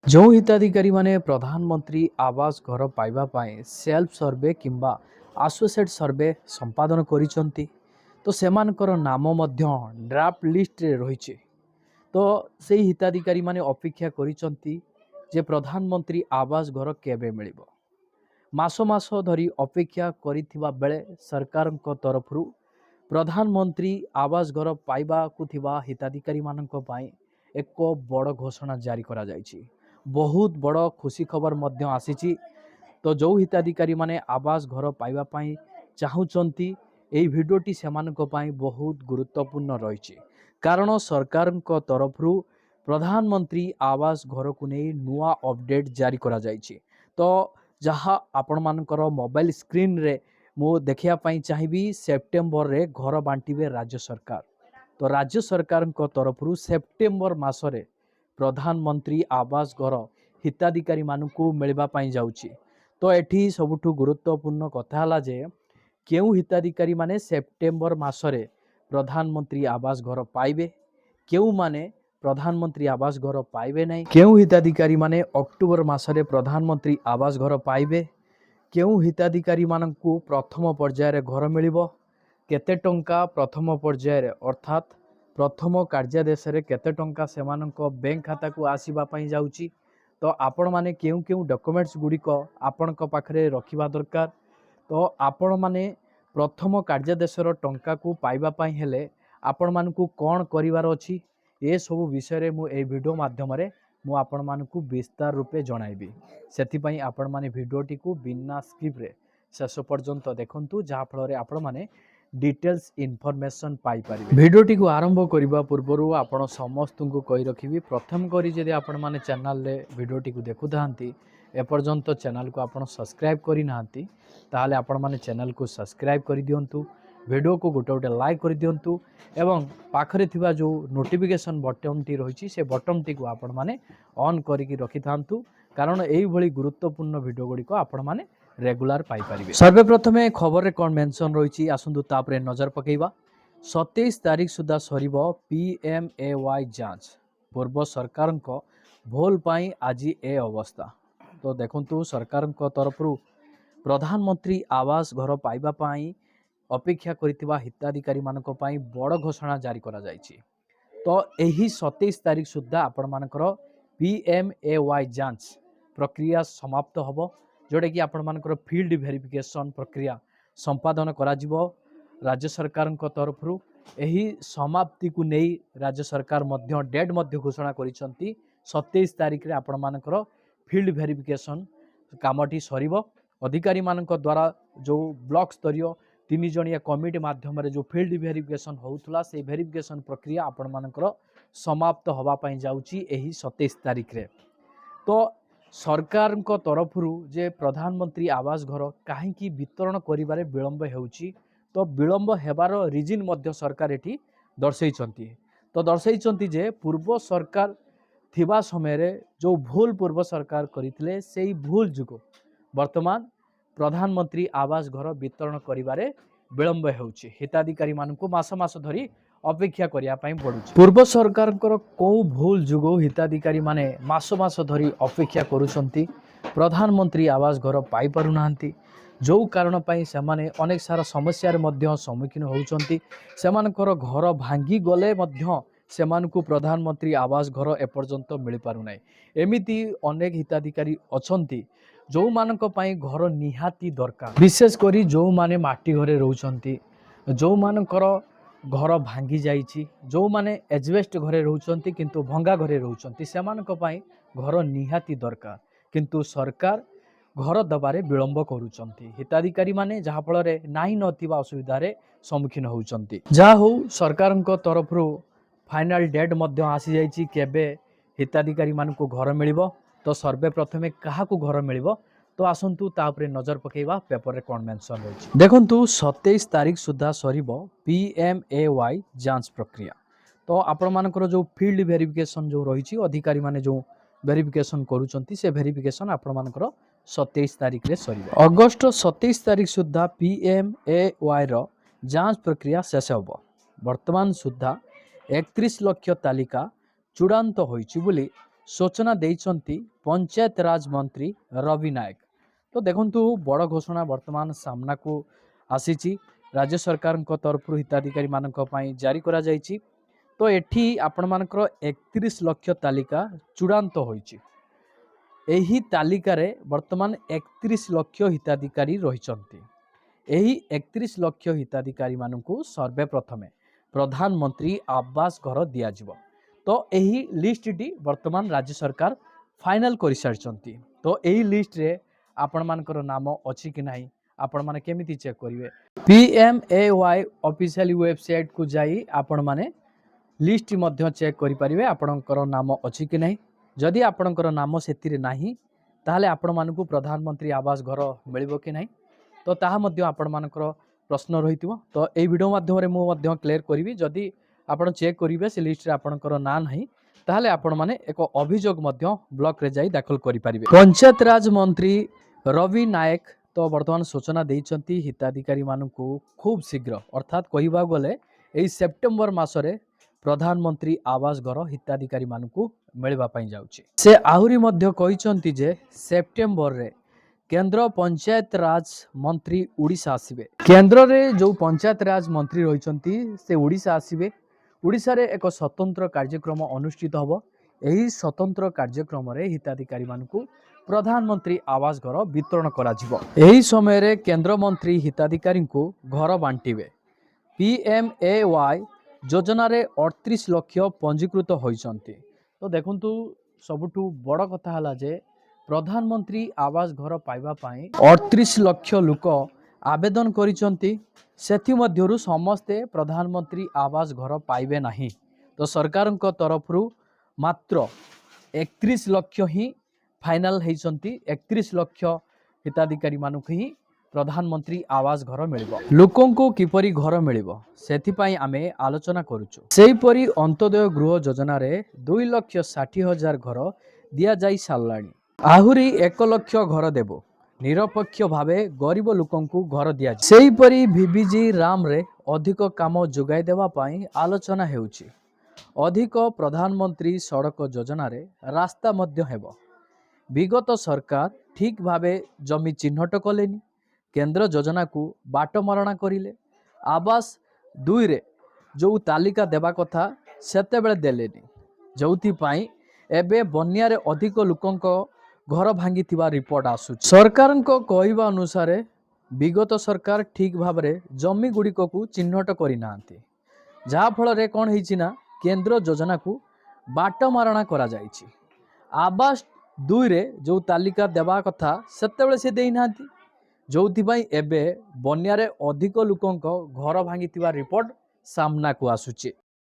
जो हिताधिकारी माने प्रधानमंत्री आवास घर पाइबा पाए सेल्फ सर्वे किंबा आसोसिएट सर्वे संपादन करिसंती तो सेमानकर नाम मध्य ड्राफ्ट लिस्ट रे रहिছে। तो सेही हिताधिकारी माने अपेक्षा करिसंती जे प्रधानमंत्री आवास घर केबे मिलिबो। मास मास धरी अपेक्षा करिथिबा बेले सरकारक तरफरु प्रधानमंत्री आवास घर पाइबाकु थिबा हिताधिकारी मानक पाए एक बड़ घोषणा जारी करा जायछि। बहुत बड़ खुशी खबर मध्य आसीछि। तो जो हिताधिकारी माने आवास घर पाइबा पाई चाहुचंती एई भिडियोटी सेमानक पाई बहुत गुरुत्वपूर्ण रहिछि। कारण सरकारक तरफरु प्रधानमंत्री आवास घर को नहीं नुआ अपडेट जारी करा जायछि। तो जहाँ आपण मानकर मोबाइल स्क्रीन रे मु देखिया पाई चाहिबी सेप्टेम्बर रे घर बांटिबे राज्य सरकार। तो राज्य सरकार तरफरु सेप्टेम्बर मासरे प्रधानमंत्री आवास घर हिताधिकारी मानकु मिलबा पाई जाउछि। तो एठी सबुठु गुरुत्वपूर्ण कथा हला जे केउ हिताधिकारी माने सेप्टेम्बर मासरे प्रधानमंत्री आवास घर पाइबे, केउ माने प्रधानमंत्री आवास घर पाइबे नहीं, केउ हिताधिकारी माने अक्टोबर मासरे प्रधानमंत्री आवास घर पाइबे, केउ हिताधिकारी मानकु प्रथम पर्याय रे घर मिलिबो, केते टंका प्रथम पर्याय रे अर्थात प्रथम कार्यादेश रे केते टंका सेमानक बैंक खाता को आसीबा पई जाउची। तो आपण माने केउ केउ डॉक्यूमेंट्स गुड़िक आपणक पाखरे रखिबा दरकार। तो आपण माने प्रथम कार्यादेशर टंका को पाइबा पई हेले आपण मानकु कोन करिवार अछि ए सब विषय रे मु ए वीडियो माध्यम रे मु आपण मानकु विस्तार रूपे जणाइबी। सेति पई आपण माने वीडियोटी को बिना स्किप रे शेष पर्यंत देखंतु जहा फल रे आपण माने डिटेल्स इनफॉरमेशन पाई परिबे। वीडियोटी को आरंभ करिबा पूर्वरु आपण समस्त को कहि रखिबी प्रथम करी जदि आपण माने चैनल रे वीडियोटी को देखु थांती एपर्यंत चैनल को आपण सब्सक्राइब करि नांती ताहाले आपण माने चैनल को सब्सक्राइब करि दियंतु, वीडियो को गोटे गोटे लाइक कर दियंतु एवं पाखरे थिबा जो नोटिफिकेशन बटन टी रहिछि से बटन टी को आपण माने ऑन करिकि रखि थांतु कारण एई भली गुरुत्वपूर्ण वीडियो गुडी को आपण माने रेगुलर पाई परिबे। सर्वप्रथमे खबर रे कोन मेंशन रहिछि आसंतु तापरे नजर पकेइबा। 27 तारिख सुधा सरिबो पीएमएवाई जांच। पूर्व सरकारक भोल पाई आज ए अवस्था। तो देखंतु सरकारक तरफरु प्रधानमंत्री आवास घर पाइबा पाई अपेक्षा करिथिबा हिताधिकारी मानक पाई बड़ घोषणा जारी करा जायछि। तो एही 27 तारिख सुधा आपण मानकर पीएमएवाई जांच प्रक्रिया समाप्त हबो जोडे कि आपण मानकर फील्ड वेरिफिकेशन प्रक्रिया संपादन करा जिवो राज्य सरकार तरफरु। एही समाप्ति को नहीं राज्य सरकार मध्य डेट मध्य घोषणा करिसंती 27 तारिख रे आपण मानकर फील्ड वेरिफिकेशन कामटी सरिबो। अधिकारी मानक द्वारा जो ब्लॉक स्तरीय 3 जणिया कमिटी माध्यम रे जो फील्ड वेरिफिकेशन होउथला से वेरिफिकेशन प्रक्रिया आपण मानकर समाप्त हवा पई जाउची एही 27 तारिख रे। तो सरकार को तरफरु जे प्रधानमंत्री आवास घर काहेकि वितरण करिबारे विलंब हेउची तो विलंब हेबार रीजन मध्य सरकार एठी दर्शाइछंती। तो दर्शाइछंती जे पूर्व सरकार थिबा समय रे जो भूल पूर्व सरकार करिथिले सेही भूल जुगो वर्तमान प्रधानमंत्री आवास घर वितरण करिबारे विलंब हेउची। हिताधिकारी मानकु मास मास धरी अपेक्षा करिया पई पडुची। पूर्व सरकार को भूल जुगो हिताधिकारी माने मास मास धरी अपेक्षा करूछंती प्रधानमंत्री आवास घर पाई पारु नांती जो कारण पाई सेमाने अनेक सारा समस्या रे मध्य सम्मुखीन होउछंती। सेमानकर घर भांगी गले मध्य सेमानकु प्रधानमंत्री आवास घर एपर्यंत मिल पारु नै। एमिति अनेक हिताधिकारी अछंती जो मानक पाई घर निहाती दरकार विशेष करी जो माने माटी घरे रहउछंती जो मानकर घर भांगी जाइछि जो माने एजवेस्ट घरे रहउछंती किंतु भंगा घरे रहउछंती सेमानक पाई घर निहाती दरकार किंतु सरकार घर दबारे विलंब करूछंती। हिताधिकारी माने जहा फल रे नाही नथिबा असुविधा रे सम्मुखीन होउछंती। जा हो सरकारक तरफरु फाइनल डेट मध्य आसी जाइछि केबे हिताधिकारी मानकु घर मिलिबो। तो सर्वे प्रथमे काहा को घर मिलिबो तो आसंतु तापरे नजर पकेइबा पेपर रे कोन मेंशन रहिछि। देखंतु 27 तारिख सुधा सरिबो पीएमएवाई जांच प्रक्रिया। तो आपण मानकर जो फील्ड वेरिफिकेशन जो रहिछि अधिकारी माने जो वेरिफिकेशन करूछंती से वेरिफिकेशन आपण मानकर 27 तारिख रे सरिबो। अगस्त 27 तारिख सुधा पीएमएवाई रो जांच प्रक्रिया शेष होबो। वर्तमान सुधा 31 लाख तालिका चूड़ांत होइछि बोली सूचना देइछंती पंचायत राज मंत्री रवि नायक। तो देखंतु बड़ घोषणा वर्तमान सामना को आसीची राज्य सरकार तरफ हिताधिकारी मानक पई जारी करा जायछि। तो एठी आपण मानकर 31 लक्ष तालिका चूड़ांत होईछि। एही तालिकारे वर्तमान 31 लक्ष हिताधिकारी रहिछंती। एही 31 लक्ष हिताधिकारी मानकु सर्वे प्रथमे प्रधानमंत्री आवास घर दिया जिवो। तो एही लिस्ट टी वर्तमान राज्य सरकार फाइनल कर सारिछंती। तो एही लिस्ट रे आपण मानकर नाम अछि कि नाही आपण माने केमिति चेक करिवे। PMAY ऑफिशियल वेबसाइट को जाई आपण माने लिस्ट मध्य चेक करि परिवे आपणकर नाम अछि कि नाही। जदि आपणकर नाम सेतिरे नाही ताहले आपण मानकु प्रधानमंत्री आवास घर मिलिबो कि नाही। तो ताहा मध्य आपण मानकर प्रश्न रहितिबो। तो एई वीडियो माध्यम रे मु मध्य क्लियर करिवि। जदि आपण चेक करिवे से लिस्ट रे आपणकर ना नाही ताहले आपण माने एक अभियोग मध्य ब्लॉक रे जाई दाखल करि परिवे। पंचायत राज मंत्री रवि नायक तो वर्तमान सूचना देइछंती हिताधिकारी मानकु खूब शीघ्र अर्थात कहिबा गले एई सेप्टेम्बर मासरे प्रधानमंत्री आवास घर हिताधिकारी मानकु मिलवा पई जाउची। से आहुरी मध्य कहिछंती जे सेप्टेम्बर रे केंद्र पंचायत राज मंत्री उड़ीसा आसीबे। केंद्र रे जो पंचायत राज मंत्री रहिछंती से उड़ीसा आसीबे। उड़ीसा रे एक स्वतंत्र कार्यक्रम अनुष्ठित हबो। एही स्वतंत्र कार्यक्रम रे हिताधिकारी मानकु प्रधानमंत्री आवास घर वितरण करा जिवो। एही समय रे केंद्र मंत्री हिताधिकारी को घर बांटिबे। PMAY योजना रे 38 लक्ष पंजीकृत होइछंती। तो देखंतु सबुठु बड़ कथा हला जे प्रधानमंत्री आवास घर पाइबा पाई 38 लक्ष लोक आवेदन करिछंती। सेथि मध्यरु समस्ते प्रधानमंत्री आवास घर पाइबे नाही। तो सरकार तरफरु मात्र 31 लक्ष ही फाइनल हेइछंती। 31 लक्ष हिताधिकारी मानुक ही प्रधानमंत्री आवास घर मिलिबो। लोकों को किपरि घर मिलिबो सेथि पई आमे आलोचना करूछु। सेही परी अंत्योदय गृह योजना रे 2,60,000 घर दिया जाई सारलाणी। आहुरी 1 लक्ष घर देबो। निरपेक्ष भावे गरीब लोकों को घर दिया जाय। सेही परी VBG राम रे अधिक काम जोगाई देवा पई आलोचना हेउची। अधिक प्रधानमंत्री सड़क योजना रे रास्ता मध्य हेबो। विगत सरकार ठीक भावे जमी चिन्हट कलेनी। केंद्र योजना को बाट मरणा करिले। आवास 2 रे जो तालिका देवा कथा सेते बेले देलेनी। जोथि पई एबे बन्या रे अधिक लोकंक घर भांगी थिबा रिपोर्ट आसु। सरकार को कहवा अनुसार विगत सरकार ठीक भाव रे जमी गुड़िक को चिन्हट करि नांती। जहा फल रे कोन हेछि ना केंद्र योजना को बाट मारणा करा जायछि। आवास 2 रे जो तालिका देवा कथा सेते बेले से देई नांती। जोथि पई एबे बन्या रे अधिक लोकंक घर भांगी थिबा रिपोर्ट सामना को आसुछि।